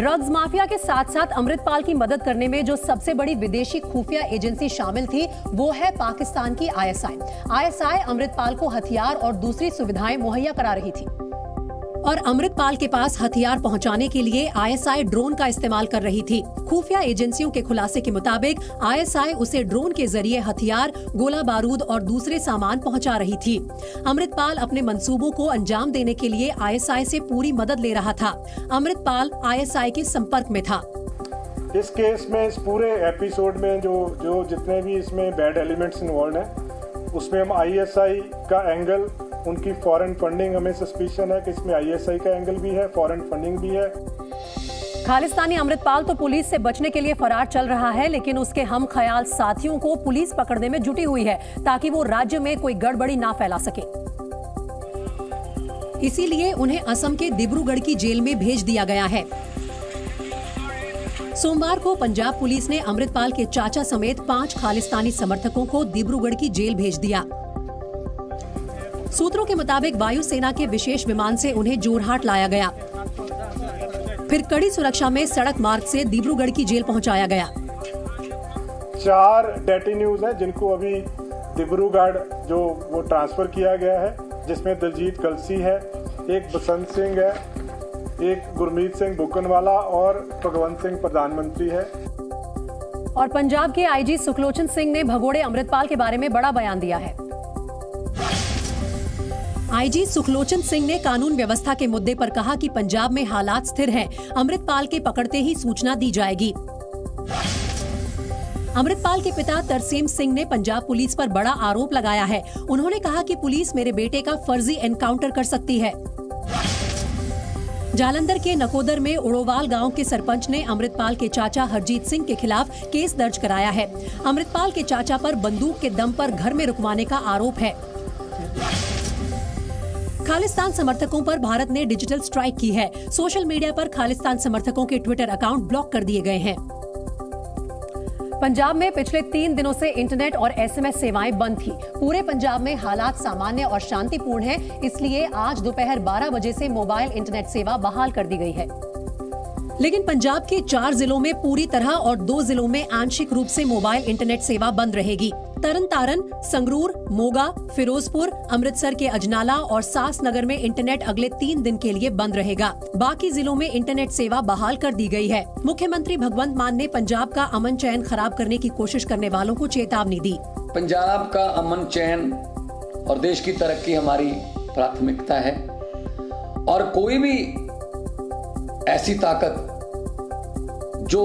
Drugs mafia के साथ साथ अमृतपाल की मदद करने में जो सबसे बड़ी विदेशी खुफिया एजेंसी शामिल थी वो है पाकिस्तान की आईएसआई। आईएसआई अमृतपाल को हथियार और दूसरी सुविधाएं मुहैया करा रही थी और अमृतपाल के पास हथियार पहुंचाने के लिए आईएसआई ड्रोन का इस्तेमाल कर रही थी। खुफिया एजेंसियों के खुलासे के मुताबिक आईएसआई उसे ड्रोन के जरिए हथियार, गोला बारूद और दूसरे सामान पहुंचा रही थी। अमृतपाल अपने मंसूबों को अंजाम देने के लिए आईएसआई से पूरी मदद ले रहा था। अमृतपाल आईएसआई के संपर्क में था। इस केस में, इस पूरे एपिसोड में जो जितने भी इसमें बैड एलिमेंट्स इन्वॉल्व हैं, उसमें हम आईएसआई का एंगल, उनकी फॉरेन फंडिंग, हमें सस्पिशन है कि इसमें आईएसआई का एंगल भी है, फॉरेन फंडिंग भी है। खालिस्तानी अमृतपाल तो पुलिस से बचने के लिए फरार चल रहा है, लेकिन उसके हम ख्याल साथियों को पुलिस पकड़ने में जुटी हुई है ताकि वो राज्य में कोई गड़बड़ी ना फैला सके। इसीलिए उन्हें असम के डिब्रूगढ़ की जेल में भेज दिया गया है। सोमवार को पंजाब पुलिस ने अमृतपाल के चाचा समेत 5 खालिस्तानी समर्थकों को डिब्रूगढ़ की जेल भेज दिया। सूत्रों के मुताबिक वायुसेना के विशेष विमान से उन्हें जोरहाट लाया गया, फिर कड़ी सुरक्षा में सड़क मार्ग से डिब्रूगढ़ की जेल पहुंचाया गया। 4 डेटिन्यूज हैं जिनको अभी डिब्रूगढ़ जो वो ट्रांसफर किया गया है, जिसमें दलजीत कलसी है, एक बसंत सिंह है, एक गुरमीत सिंह बुकनवाला और भगवंत सिंह प्रधानमंत्री है। और पंजाब के आईजी सुखलोचन सिंह ने भगोड़े अमृतपाल के बारे में बड़ा बयान दिया है। आईजी सुखलोचन सिंह ने कानून व्यवस्था के मुद्दे पर कहा कि पंजाब में हालात स्थिर हैं। अमृतपाल के पकड़ते ही सूचना दी जाएगी। अमृतपाल के पिता तरसेम सिंह ने पंजाब पुलिस पर बड़ा आरोप लगाया है। उन्होंने कहा कि पुलिस मेरे बेटे का फर्जी एनकाउंटर कर सकती है। जालंधर के नकोदर में उड़ोवाल गांव के सरपंच ने अमृतपाल के चाचा हरजीत सिंह के खिलाफ केस दर्ज कराया है। अमृतपाल के चाचा पर बंदूक के दम पर घर में रुकवाने का आरोप है। खालिस्तान समर्थकों पर भारत ने डिजिटल स्ट्राइक की है। सोशल मीडिया पर खालिस्तान समर्थकों के ट्विटर अकाउंट ब्लॉक कर दिए गए हैं। पंजाब में पिछले 3 दिनों से इंटरनेट और एसएमएस सेवाएं बंद थी। पूरे पंजाब में हालात सामान्य और शांतिपूर्ण हैं, इसलिए आज दोपहर 12 बजे से मोबाइल इंटरनेट सेवा बहाल कर दी गई है। लेकिन पंजाब के 4 जिलों में पूरी तरह और 2 जिलों में आंशिक रूप से मोबाइल इंटरनेट सेवा बंद रहेगी। तरन तारन, संगरूर, मोगा, फिरोजपुर, अमृतसर के अजनाला और सास नगर में इंटरनेट अगले 3 दिन के लिए बंद रहेगा। बाकी जिलों में इंटरनेट सेवा बहाल कर दी गई है। मुख्यमंत्री भगवंत मान ने पंजाब का अमन चैन खराब करने की कोशिश करने वालों को चेतावनी दी। पंजाब का अमन चैन और देश की तरक्की हमारी प्राथमिकता है और कोई भी ऐसी ताकत जो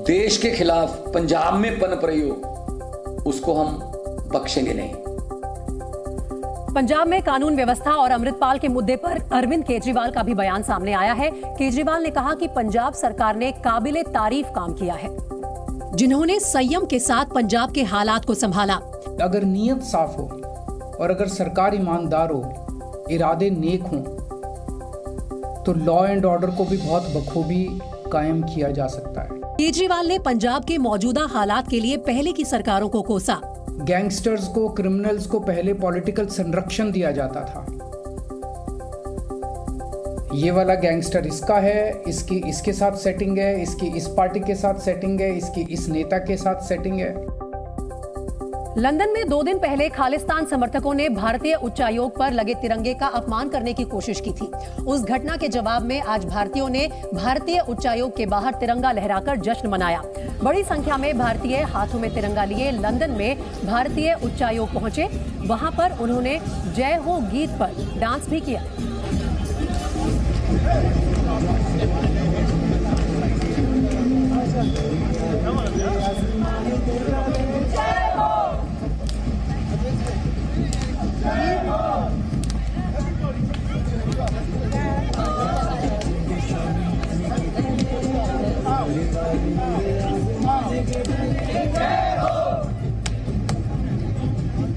देश के खिलाफ पंजाब में पनप रही हो, उसको हम बख्शेंगे नहीं। पंजाब में कानून व्यवस्था और अमृतपाल के मुद्दे पर अरविंद केजरीवाल का भी बयान सामने आया है। केजरीवाल ने कहा कि पंजाब सरकार ने काबिले तारीफ काम किया है, जिन्होंने संयम के साथ पंजाब के हालात को संभाला। अगर नीयत साफ हो और अगर सरकार ईमानदार हो, इरादे नेक हों, तो लॉ एंड ऑर्डर को भी बहुत बखूबी कायम किया जा सकता है। केजरीवाल ने पंजाब के मौजूदा हालात के लिए पहले की सरकारों को कोसा। गैंगस्टर्स को, क्रिमिनल्स को पहले पॉलिटिकल संरक्षण दिया जाता था। ये वाला गैंगस्टर इसका है, इसकी इसके साथ सेटिंग है, इसकी इस पार्टी के साथ सेटिंग है, इसकी इस नेता के साथ सेटिंग है। लंदन में 2 दिन पहले खालिस्तान समर्थकों ने भारतीय उच्चायोग पर लगे तिरंगे का अपमान करने की कोशिश की थी। उस घटना के जवाब में आज भारतीयों ने भारतीय उच्चायोग के बाहर तिरंगा लहराकर जश्न मनाया। बड़ी संख्या में भारतीय हाथों में तिरंगा लिए लंदन में भारतीय उच्चायोग पहुंचे। वहां पर उन्होंने जय हो गीत पर डांस भी किया।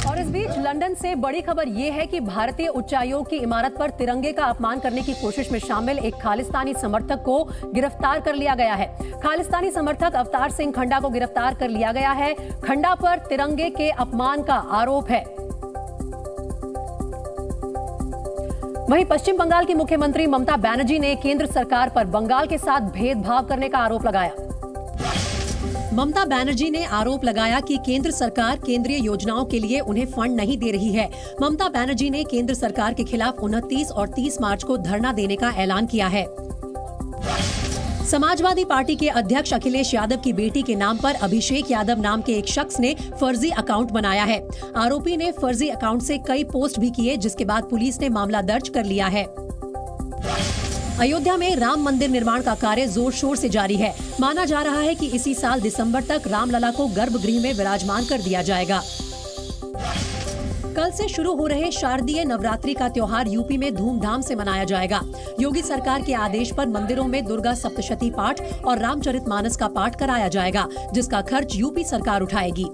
और इस बीच लंदन से बड़ी खबर यह है कि भारतीय उच्चायोग की इमारत पर तिरंगे का अपमान करने की कोशिश में शामिल एक खालिस्तानी समर्थक को गिरफ्तार कर लिया गया है। खालिस्तानी समर्थक अवतार सिंह खंडा को गिरफ्तार कर लिया गया है। खंडा पर तिरंगे के अपमान का आरोप है। वहीं पश्चिम बंगाल की मुख्यमंत्री ममता बनर्जी ने केंद्र सरकार पर बंगाल के साथ भेदभाव करने का आरोप लगाया। ममता बनर्जी ने आरोप लगाया कि केंद्र सरकार केंद्रीय योजनाओं के लिए उन्हें फंड नहीं दे रही है। ममता बनर्जी ने केंद्र सरकार के खिलाफ 29 और 30 मार्च को धरना देने का ऐलान किया है। समाजवादी पार्टी के अध्यक्ष अखिलेश यादव की बेटी के नाम पर अभिषेक यादव नाम के एक शख्स ने फर्जी अकाउंट बनाया है। आरोपी ने फर्जी अकाउंट से कई पोस्ट भी किए, जिसके बाद पुलिस ने मामला दर्ज कर लिया है। अयोध्या में राम मंदिर निर्माण का कार्य जोर शोर से जारी है। माना जा रहा है कि इसी साल दिसंबर तक रामलला को गर्भगृह में विराजमान कर दिया जाएगा। कल से शुरू हो रहे शारदीय नवरात्रि का त्योहार यूपी में धूमधाम से मनाया जाएगा। योगी सरकार के आदेश पर मंदिरों में दुर्गा सप्तशती पाठ और रामचरितमानस का पाठ कराया जाएगा, जिसका खर्च यूपी सरकार उठाएगी।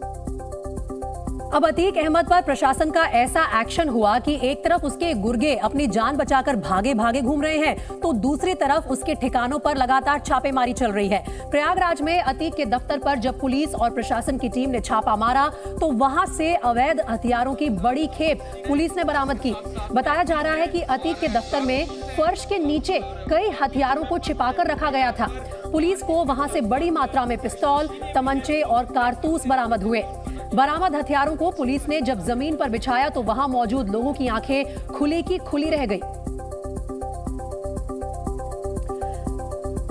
अब अतीक अहमद पर प्रशासन का ऐसा एक्शन हुआ कि एक तरफ उसके गुर्गे अपनी जान बचाकर भागे भागे घूम रहे हैं, तो दूसरी तरफ उसके ठिकानों पर लगातार छापेमारी चल रही है। प्रयागराज में अतीक के दफ्तर पर जब पुलिस और प्रशासन की टीम ने छापा मारा तो वहां से अवैध हथियारों की बड़ी खेप पुलिस ने बरामद की। बताया जा रहा है कि अतीक के दफ्तर में फर्श के नीचे कई हथियारों को छिपाकर रखा गया था। पुलिस को वहां से बड़ी मात्रा में पिस्तौल, तमंचे और कारतूस बरामद हुए। बरामद हथियारों को पुलिस ने जब जमीन पर बिछाया तो वहां मौजूद लोगों की आंखें खुली की खुली रह गई।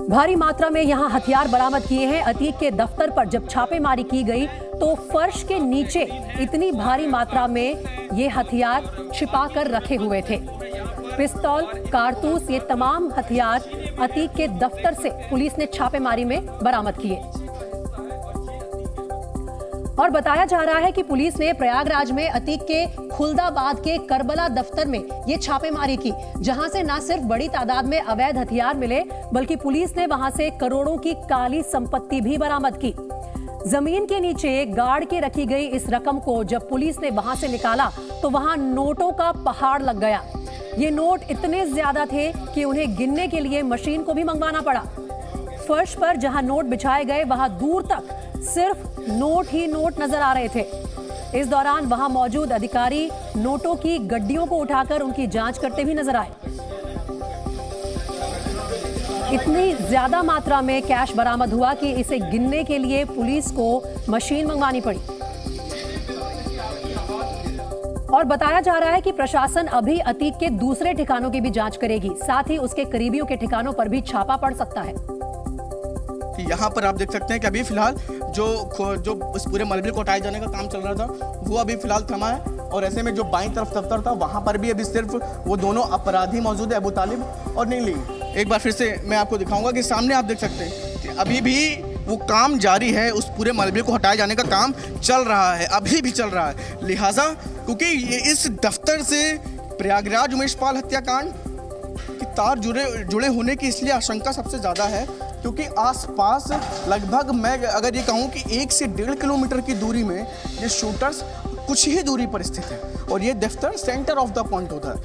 भारी मात्रा में यहां हथियार बरामद किए हैं। अतीक के दफ्तर पर जब छापेमारी की गई तो फर्श के नीचे इतनी भारी मात्रा में ये हथियार छिपा कर रखे हुए थे। पिस्तौल, कारतूस, ये तमाम हथियार अतीक के दफ्तर से पुलिस ने छापेमारी में बरामद किए। और बताया जा रहा है कि पुलिस ने प्रयागराज में अतीक के खुलदाबाद के करबला दफ्तर में ये छापेमारी की, जहां से न सिर्फ बड़ी तादाद में अवैध हथियार मिले, बल्कि पुलिस ने वहां से करोड़ों की काली संपत्ति भी बरामद की। जमीन के नीचे गाड़ के रखी गई इस रकम को जब पुलिस ने वहां से निकाला तो वहां नोटों का पहाड़ लग गया। ये नोट इतने ज्यादा थे कि उन्हें गिनने के लिए मशीन को भी मंगवाना पड़ा। फर्श पर जहां नोट बिछाए गए वहां दूर तक सिर्फ नोट ही नोट नजर आ रहे थे। इस दौरान वहां मौजूद अधिकारी नोटों की गड्डियों को उठाकर उनकी जांच करते भी नजर आए। इतनी ज्यादा मात्रा में कैश बरामद हुआ कि इसे गिनने के लिए पुलिस को मशीन मंगवानी पड़ी। और बताया जा रहा है कि प्रशासन अभी अतीक के दूसरे ठिकानों की भी जांच करेगी, साथ ही उसके करीबियों के ठिकानों पर भी छापा पड़ सकता है। यहाँ पर आप देख सकते हैं कि अभी फिलहाल जो उस पूरे मलबे को हटाए जाने का काम चल रहा था वो अभी फिलहाल थमा है। और ऐसे में जो बाईं तरफ दफ्तर था वहाँ पर भी अभी सिर्फ वो दोनों अपराधी मौजूद है, अबू तालिब और नीली। एक बार फिर से मैं आपको दिखाऊंगा कि सामने आप देख सकते हैं कि अभी भी वो काम जारी है, उस पूरे मलबे को हटाए जाने का काम चल रहा है, अभी भी चल रहा है। लिहाजा क्योंकि ये इस दफ्तर से प्रयागराज उमेश पाल हत्याकांड की तार जुड़े होने की इसलिए आशंका सबसे ज़्यादा है क्योंकि आसपास लगभग मैं अगर ये कहूँ कि 1 से 1.5 किलोमीटर की दूरी में ये शूटर्स कुछ ही दूरी पर स्थित है और ये दफ्तर सेंटर ऑफ द पॉइंट होता है।